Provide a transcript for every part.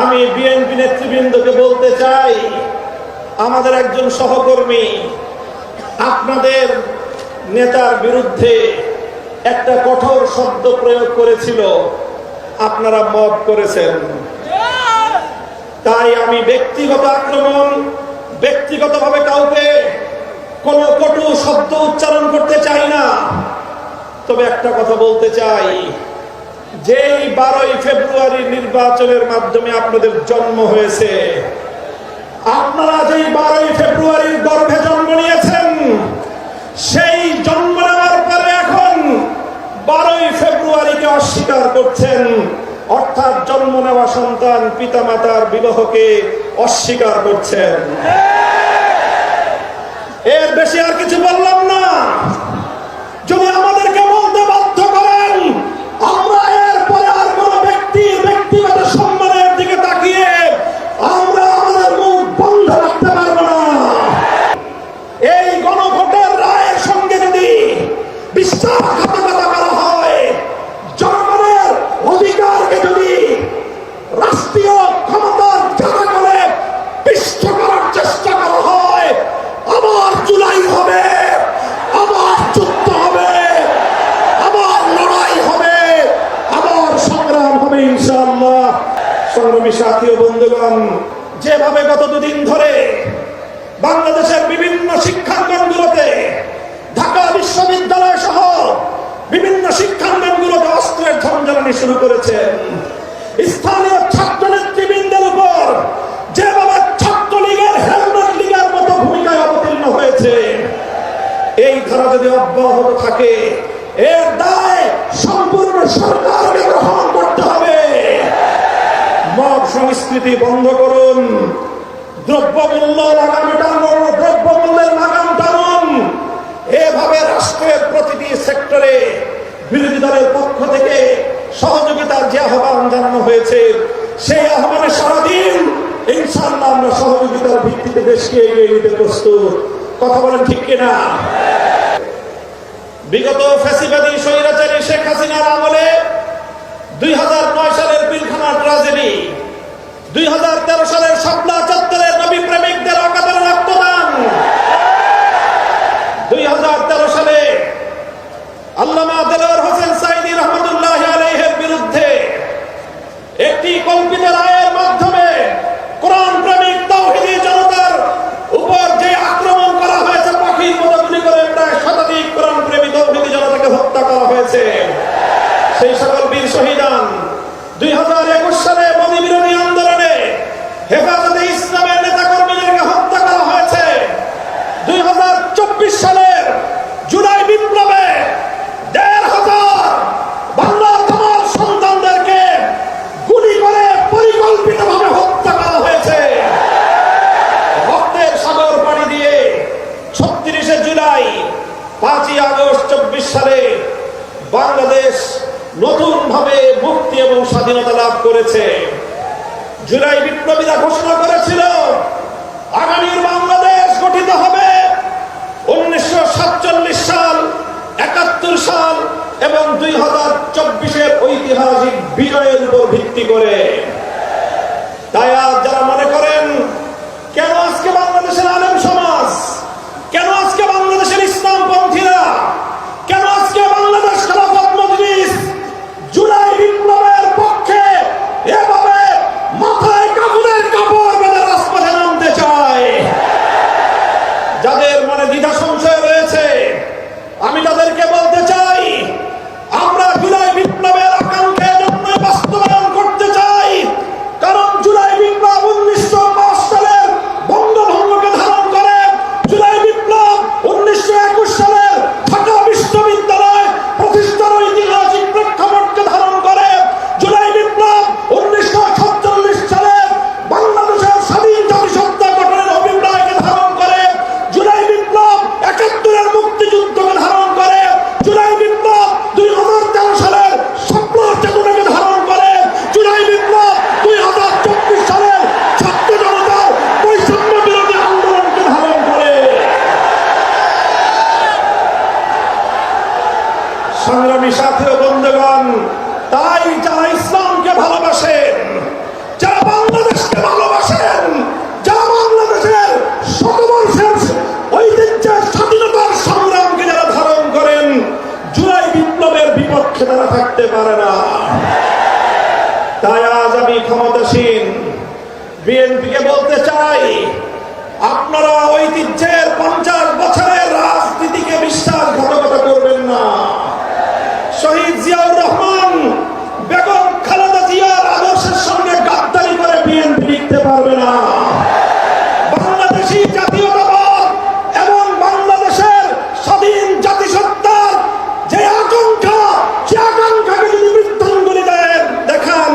আমি বিএনপি নেতৃবৃন্দকে বলতে চাই, আমাদের একজন সহকর্মী আপনাদের নেতার বিরুদ্ধে একটা কঠোর শব্দ প্রয়োগ করেছিল, আপনারা মাফ করেছেন। তাই আমি ব্যক্তিগত আক্রমণ, ব্যক্তিগতভাবে কাউকে কোনো কটু শব্দ উচ্চারণ করতে চাই না। তবে একটা কথা বলতে চাই, যেই 12ই ফেব্রুয়ারি নির্বাচনের মাধ্যমে আপনাদের জন্ম হয়েছে, আপনারা যেই 12ই ফেব্রুয়ারির গর্ভে জন্ম নিয়েছেন, সেই জন্ম নেওয়ার পরে এখন 12ই ফেব্রুয়ারিকে অস্বীকার করছেন, অর্থাৎ জন্ম নেওয়া সন্তান পিতামাতার বিবাহকে অস্বীকার করছেন। এর বেশি আর কিছু বললাম না। যদি আমাদেরকে বলতে বাধ্য করেন, আমরা এরপরে আর কোন ব্যক্তির ব্যক্তিগত সম্মানের দিকে তাকিয়ে আমরা আমাদের মুখ বন্ধ রাখতে পারবো না। এই গণভোটের রায়ের সঙ্গে যদি বিশ্বাসঘাতকতা করা হয়, জনগণের অধিকারকে যদি রাষ্ট্রীয় ক্ষমতার জায়গা করে পিষ্ট করার চেষ্টা করা হয়, আবার জুলাই হবে, আবার যুদ্ধ হবে, আবার লড়াই হবে, আবার সংগ্রাম হবে ইনশাআল্লাহ। সংগ্রামী সাথী ও বন্ধুগণ, যেভাবে গত দুদিন ধরে বাংলাদেশের বিভিন্ন শিক্ষাঙ্গনগুলোতে, ঢাকা বিশ্ববিদ্যালয় সহ বিভিন্ন শিক্ষাঙ্গনগুলোতে অস্ত্রের ঝঞ্ঝানি শুরু করেছেন, স্থানীয় ছাত্র নেতৃবৃন্দের উপর যেভাবে ছাত্রলীগের হেলমেট লীগের মতো ভূমিকায় অবতীর্ণ হয়েছে, এই ধারা যদি অব্যাহত থাকে, এর দায় সম্পূর্ণ সরকারকে গ্রহণ করতে হবে। মব সংস্কৃতি বন্ধ করুন, দ্রব্যমূল্যের লাগাম টানুন। এভাবে রাষ্ট্রের প্রতিটি সেক্টরে বিরোধী দলের পক্ষ থেকে সহযোগিতার যে আহ্বান জানানো হয়েছে, সেই আহ্বানে সারাদিন ইনশাআল্লাহ আমরা সহযোগিতার ভিত্তিতে দেশকে এগিয়ে নিতে প্রস্তুত। কথা বলেন ঠিক কিনা? বিগত ফ্যাসিবাদী স্বৈরাচারী শেখ হাসিনার আমলে 2009 সালের পিলখানা ট্র্যাজেডি, 2013 সালের শাপলা চত্বরের নবী প্রেমিকদের অকাতরে রক্তদান, 2013 সালে আল্লামা দেলোয়ার হোসেন সাঈদী রহমাতুল্লাহি আলাইহির বিরুদ্ধে একটি কল্পিত রায়ের মাধ্যমে কোরআন প্রেমিক তাওহীদি জনতার উপর যে আক্রমণ করা হয়েছে, পাখির মতো গুলি করে প্রায় শতাধিক কোরআন প্রেমী তাওহীদি জনতাকে হত্যা করা হয়েছে, সেই সকল বীর শহীদান 2021 সালে মোদী বিরোধী আন্দোলনে হেফাজতে ইসলামের নেতা কর্মীদেরকে হত্যা করা হয়েছে, 2024 সালের জুলাই বিপ্লবে 1,500 বাংলার তমাম সন্তানদেরকে গুলি করে পরিকল্পিতভাবে হত্যা করা হয়েছে। রক্তের সাগর পাড়ি দিয়ে 36শে জুলাই, 5ই আগস্ট 24 সালে বাংলাদেশ নতুন ভাবে মুক্তি এবং স্বাধীনতা লাভ করেছে। জুলাই বিপ্লবীরা ঘোষণা করেছিল, আগামীর বাংলাদেশ গঠিত হবে 1947 সাল, 71 সাল এবং 2024-এর ঐতিহাসিক বিজয়ের উপর ভিত্তি করে। তাই আজ যারা মনে করেন কেন আজকে বাংলাদেশের আলেম সমাজ, কেন আজকে বাংলাদেশের ইসলামপন্থীরা, কেন আজকে বাংলাদেশ খেলাফত মজলিস জুলাই বিপ্লবের পক্ষে এভাবে মাথায় কাপড়ের কাপড় বেঁধে রাজপথে নামতে চায়, যাদের মনে দ্বিধা সংশয় রয়েছে, আমি তাদেরকে বলতে চাই, আমরা জুলাই বিপ্লবের আকাঙ্ক্ষা জন্য বাস্তবায়ন করতে চাই। তাই আজ আমি ক্ষমতাসীন বিএনপিকে বলতে চাই, আপনারা ঐতিহ্যের 50 বছরের রাজনীতিকে বিশ্বাসঘাতকতা করবেন না। শহীদ জিয়াউর রহমান, বেগম খালেদা জিয়ার আদর্শের সঙ্গে গাদ্দারি করে বিএনপি লিখতে পারবে না। বাংলাদেশী জাতীয়তাবাদ এবং বাংলাদেশের স্বাধীন জাতিসত্তার যে আকাঙ্ক্ষা, সে আকাঙ্ক্ষাকে যদি বৃত্তাঙ্গুলি দেখান,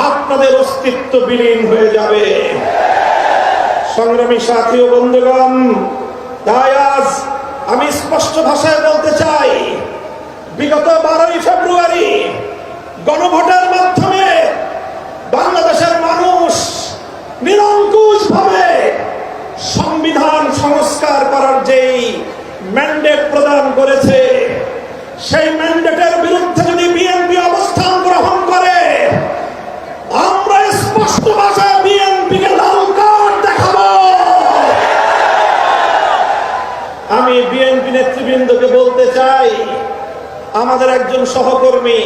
আপনাদের অস্তিত্ব বিলীন হয়ে যাবে। সংগ্রামী সাথী ও বন্ধুগণ, তাই আজ আমি স্পষ্ট ভাষায় বলতে চাই, বিগত 12ই ফেব্রুয়ারি গণভোটের মাধ্যমে বাংলাদেশের মানুষ নিরঙ্কুশভাবে সংবিধান সংস্কার করার যেই ম্যান্ডেট প্রদান করেছে, সেই ম্যান্ডেটের বিরুদ্ধে যদি বিএনপি অবস্থান গ্রহণ করে, আমরা স্পষ্ট ভাষায় বিএনপিকে লাল কার্ড দেখাবো। আমি বিএনপি নেতৃবৃন্দকে বলতে চাই, আমাদের একজন সহকর্মী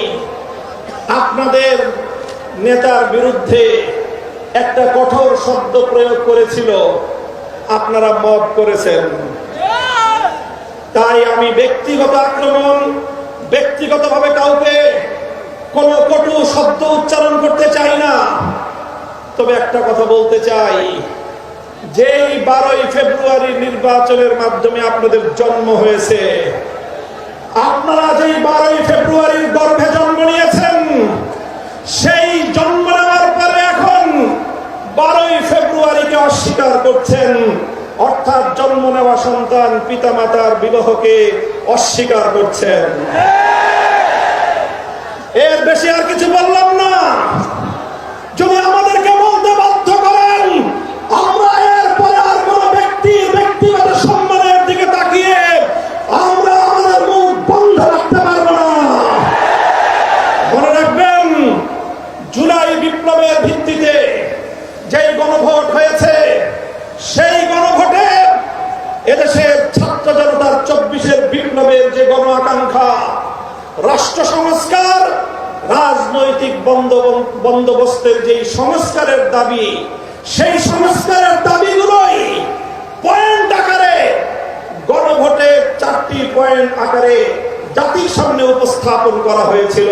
আপনাদের নেতার বিরুদ্ধে একটা কঠোর শব্দ প্রয়োগ করেছিল, আপনারা মত করেছেন। তাই আমি ব্যক্তিগত আক্রমণ, ব্যক্তিগতভাবে কাউকে কোনো কটু শব্দ উচ্চারণ করতে চাই না। তবে একটা কথা বলতে চাই, যেই 12ই ফেব্রুয়ারি নির্বাচনের মাধ্যমে আপনাদের জন্ম হয়েছে, আপনারা যেই 12ই ফেব্রুয়ারির গর্ভে জন্ম নিয়েছেন, সেই জন্ম নেওয়ার পরে এখন 12ই ফেব্রুয়ারিকে অস্বীকার করছেন, অর্থাৎ জন্ম নেওয়া সন্তান পিতামাতার বিবাহকে অস্বীকার করছেন। এর বেশি আর কিছু বললাম না। যদি আমাদেরকে বলতে বাধ্য করেন, আমরা এরপরে আর কোন ব্যক্তির ব্যক্তিগত সম্মানের দিকে তাকিয়ে আমরা আমাদের মুখ বন্ধ রাখতে পারবো না। মনে রাখবেন, জুলাই বিপ্লবের ভিত্তিতে যেই গণভোট হয়েছে, সেই গণভোটে এদেশের ছাত্র জনতার 24-এর বিপ্লবের যে গণ আকাঙ্ক্ষা, রাষ্ট্র সংস্কার, রাজনৈতিক বন্দোবস্তের যে সংস্কারের দাবি, সেই সংস্কারের দাবিগুলোই পয়েন্ট আকারে গণভোটে 4টি পয়েন্ট আকারে জাতির সামনে উপস্থাপন করা হয়েছিল।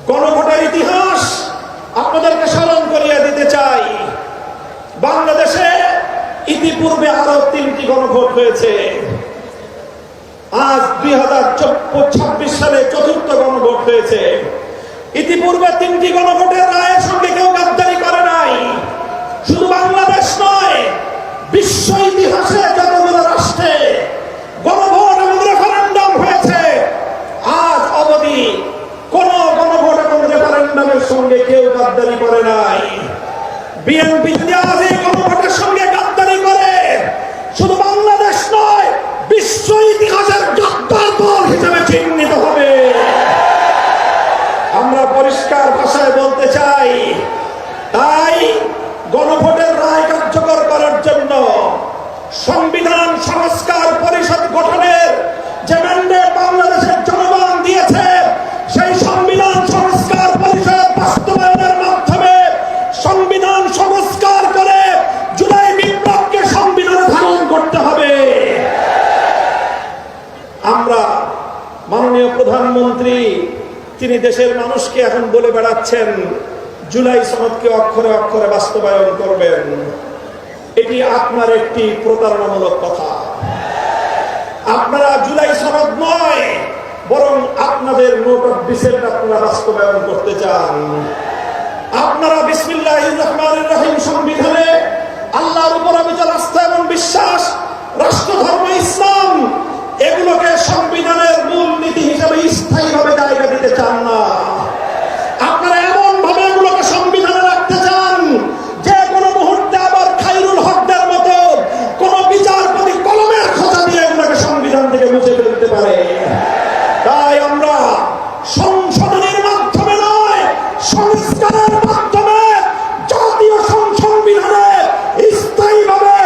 গণভোটের ইতিহাস আপনাদেরকে স্মরণ করিয়ে দিতে চাই। বাংলাদেশে ইতিপূর্বে আরো 3টি গণভোট হয়েছে। আজ 2026 সালে 4র্থ গণভোট হয়েছে। ইতিপূর্বে 3টি গণভোটের রায়ের সঙ্গে কেউ গাদ্দারি করে নাই। শুধু বাংলাদেশ নয়, বিশ্ব ইতিহাসে যতগুলো রাষ্ট্রে গণভোট এবং রেফারেন্ডাম হয়েছে, আজ অবধি কোন গণভোট এবং রেফারেন্ডামের সঙ্গে কেউ গাদ্দারি করে নাই। বিএনপি যদি আজ এই গণভোটের সঙ্গে গাদ্দারি করে, শুধু বাংলাদেশ নয়, বিশ্ব ইতিহাসের গাদ্দার দল হিসেবে চিহ্নিত হবে। আমরা পরিষ্কার ভাষায় বলতে চাই, তাই গণভোটের রায় কার্যকর করার জন্য সংবিধান সংস্কার পরিষদ গঠনের যে ম্যান্ডেট বাংলাদেশের জনগণ দিয়েছে, সেই সংবিধান সংস্কার পরিষদ বাস্তবায়নের মাধ্যমে সংবিধান সংস্কার করে জুলাই বিপ্লবকে সংবিধানে ধারণ করতে হবে। আমরা মাননীয় প্রধানমন্ত্রী, তিনি দেশের মানুষকে এখন বলে বেড়াচ্ছেন জুলাই সনদকে অক্ষরে অক্ষরে বাস্তবায়ন করবেন। এটি আপনার একটি প্রতারণামূলক কথা। আপনারা জুলাই সনদ নয়, বরং আপনাদের নোট অফ ডিসেন্ট আপনারা বাস্তবায়ন করতে চান। আপনারা বিসমিল্লাহির রহমানির রহিম সংবিধানে আল্লাহর উপর অবিচল আস্থা এবং বিশ্বাস, রাষ্ট্রধর্ম ইসলাম, এগুলোকে সংবিধানের মূল নীতি হিসেবে স্থায়ীভাবে জায়গা দিতে চান না। আপনারা এমন ভাবে এগুলোকে সংবিধানে রাখতে চান যে কোনো মুহূর্তে আবার খায়রুল হকদের মতো কোন বিচারপতি কলমের খোঁচা দিয়ে এগুলোকে সংবিধান থেকে মুছে ফেলতে পারে। তাই আমরা সংশোধনের মাধ্যমে নয়, সংস্কারের মাধ্যমে জাতীয় সংবিধানে স্থায়ীভাবে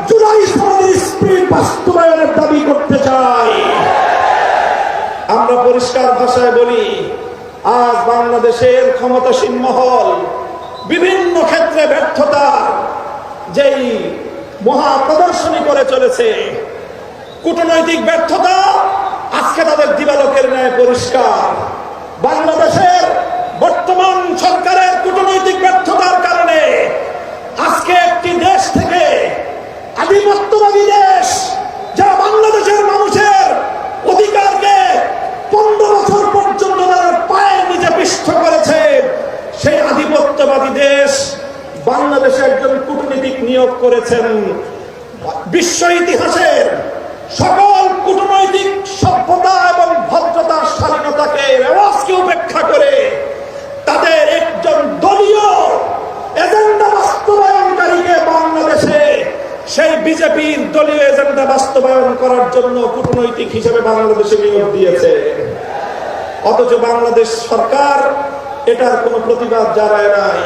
জুলাই সনদের স্পিরিট বাস্তবায়নের দাবি করতে চাই। মহল বিভিন্ন ক্ষেত্রে ব্যর্থতার যেই মহা প্রদর্শনী করে চলেছে, কূটনৈতিক ব্যর্থতা আজকে তাদের দিবালোকের ন্যায় পরিষ্কার। বাংলাদেশের বর্তমান সরকারের কূটনৈতিক ব্যর্থতার কারণে আজকে একটি দেশ থেকে, আধিপত্যবাদী দেশ যা বাংলাদেশের মানুষের অধিকারকে 15 বছর পর্যন্ত তার পায়ের নিচে পিষ্ট করেছে, সেই আধিপত্যবাদী দেশ বাংলাদেশে একজন কূটনীতিক নিয়োগ করেছেন। বিশ্ব ইতিহাসের সকল কূটনৈতিক সভ্যতা এবং ভদ্রতা, স্বাধীনতাকে, রেওয়াজকে উপেক্ষা করে তাদের একজন দলীয় এজেন্ডা বাস্তবায়নকারীকে বাংলাদেশে সেই বিজেপির দলীয় এজেন্ডা বাস্তবায়ন করার জন্য কূটনৈতিক হিসেবে বাংলাদেশে নিয়োগ দিয়েছে। অথচ বাংলাদেশ সরকার এটার কোনো প্রতিবাদ জানায় নাই।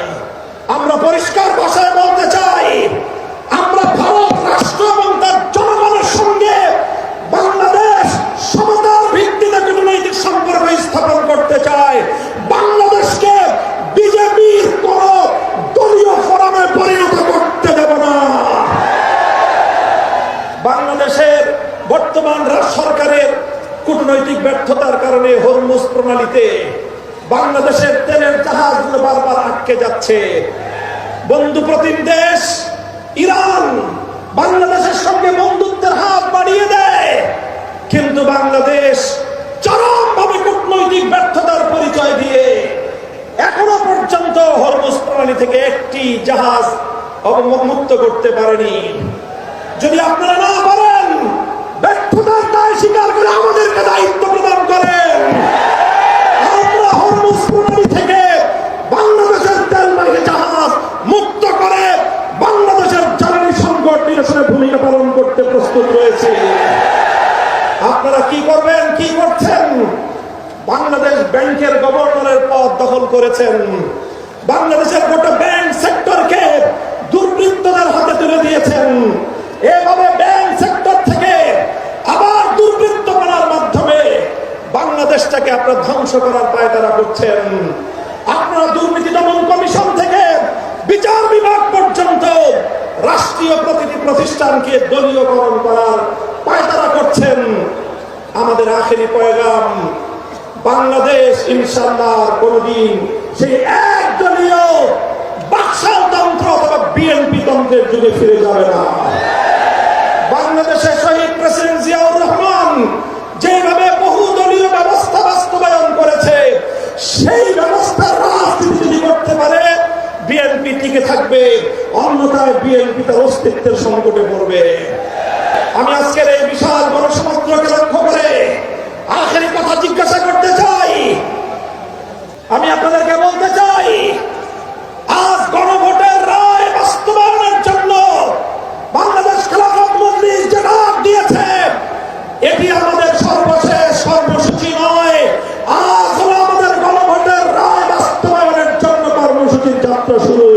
আমরা পরিষ্কার ভাষায় বলতে চাই, আমরা ভারত রাষ্ট্র এবং তার জনগণের সঙ্গে বাংলাদেশ সমতার ভিত্তিতে কূটনৈতিক সম্পর্ক স্থাপন করতে চায়। বাংলাদেশকে বিজেপির কোন দলীয় ফোরামে পরিণত করতে দেব না। বাংলাদেশের বর্তমান সরকারের কূটনৈতিক ব্যর্থতার কারণে হরমুজ প্রণালীতে বাংলাদেশের তেলের জাহাজগুলো বারবার আটকে যাচ্ছে। বন্ধু প্রতিম দেশ ইরান বাংলাদেশের সঙ্গে বন্ধুত্বের হাত বাড়িয়ে দেয়, কিন্তু বাংলাদেশ চরমভাবে কূটনৈতিক ব্যর্থতার পরিচয় দিয়ে এখনো পর্যন্ত হরমুজ প্রণালী থেকে একটি জাহাজ অবমুক্ত করতে পারেনি। যদি আপনারা না পারেন, ব্যর্থতার দায় স্বীকার করে আমাদেরকে দায়িত্ব প্রদান করেন। আমরা হরমুজ প্রণালী থেকে বাংলাদেশের তেলবাহী জাহাজ মুক্ত করে বাংলাদেশের জ্বালানি সংকট নিরসনে ভূমিকা পালন করতে প্রস্তুত রয়েছে। আপনারা কি করবেন, কি করছেন? বাংলাদেশ ব্যাংকের গভর্নরের পদ দখল করেছেন। বাংলাদেশের গোটা ব্যাংক সেক্টরকে দুর্বৃত্তদের হাতে তুলে দিয়েছেন। এভাবে ব্যাংক সেক্টর থেকে আবার দুর্বৃত্তপনার মাধ্যমে বাংলাদেশটাকে আপনারা ধ্বংস করার পায়তারা করছেন। আপনারা দুর্নীতি দমন কমিশন থেকে বিচার বিভাগ পর্যন্ত রাষ্ট্রীয় প্রতিটি প্রতিষ্ঠানকে দলীয়করণ করার পায়তারা করছেন। আমাদের আখেরি পয়গাম, বাংলাদেশ ইনশাআল্লাহ কোনদিন সেই একদলীয় বাকশালতন্ত্র অথবা বিএনপি তন্ত্রের যুগে ফিরে যাবে না। বাংলাদেশের শহীদ প্রেসিডেন্ট জিয়াউর রহমান যেভাবে বহুদলীয় ব্যবস্থা বাস্তবায়ন করেছে, সেই ব্যবস্থার রাজনীতি যদি করতে পারে বিএনপি টিকে থাকবে, অন্যথায় বিএনপি তার অস্তিত্বের সংকটে পড়বে। আমি আজকের এই বিশাল গণসমুদ্রকে লক্ষ্য করে আখেরি কথা জিজ্ঞাসা করতে চাই। আমি আপনাদেরকে বলতে চাই, আজ গণভোটের রায় বাস্তবায়নের জন্য বাংলাদেশ খেলাফত মজলিস যে ডাক দিয়েছে, এটি আমাদের সর্বশেষ কর্মসূচি নয়। আজ হলো আমাদের গণভোটের রায় বাস্তবায়নের জন্য কর্মসূচির যাত্রা শুরু।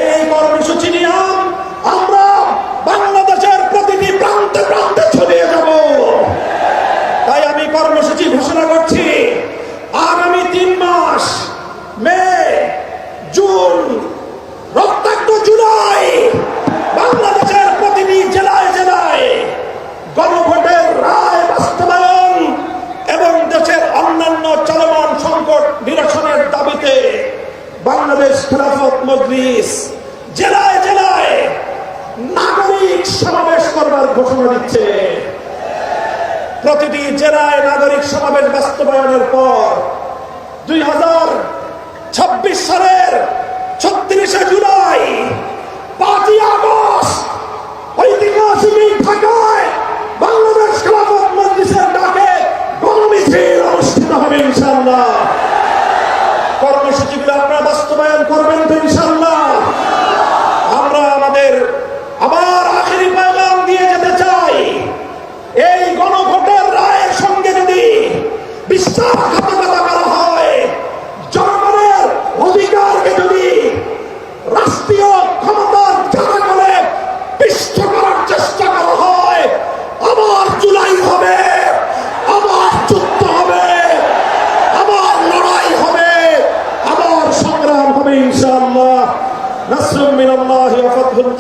এই কর্মসূচি নিয়ে আমরা বাংলাদেশের প্রতিটি প্রান্তে প্রান্তে ছড়িয়ে যাব। তাই আমি কর্মসূচি ঘোষণা করছি, আগামী 3 মাস মে, জুন, রক্তাক্ত জুলাই বাংলাদেশের প্রতিটি জেলায় জেলায় গণভোটের রায় বাস্তবায়ন এবং দেশের অন্যান্য চলমান সংকট নিরসনের দাবিতে বাংলাদেশ খেলাফত মজলিস জেলায় জেলায় নাগরিক সমাবেশ করবার ঘোষণা দিচ্ছে। প্রতিটি জেলায় নাগরিক সমাবেশ বাস্তবায়নের পর 2026 সালের 36শে জুলাই, 5ই আগস্ট ঐতিহাসিক ঢাকায় বাংলাদেশ খেলাফত মজলিসের ডাকে গণমিছিল অনুষ্ঠিত হবে ইনশাআল্লাহ। কর্মসূচিগুলো আপনারা বাস্তবায়ন করবেন তো ইনশাআল্লাহ? আমরা আমাদের আবার আখেরি পয়গাম দিয়ে যেতে চাই, এই গণভোটের রায়ের সঙ্গে যদি বিশ্বাসঘাতকতা করা হয়, জনগণের অধিকারকে যদি রাষ্ট্রীয় ক্ষমতার জায়গা করে পিষ্ট করার চেষ্টা করা হয়, আবার জুলাই হবে, আবার যুদ্ধ হবে, আবার লড়াই হবে,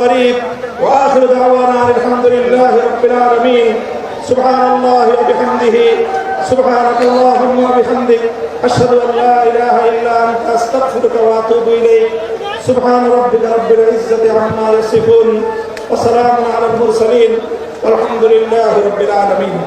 قريب وآخر دعوانا الحمد لله رب العالمين سبحان الله وبحمده سبحانك اللهم وبحمدك أشهد أن لا إله إلا أنت أستغفرك وأتوب إليك سبحان ربك رب العزة عما يصفون وسلام على المرسلين والحمد لله رب العالمين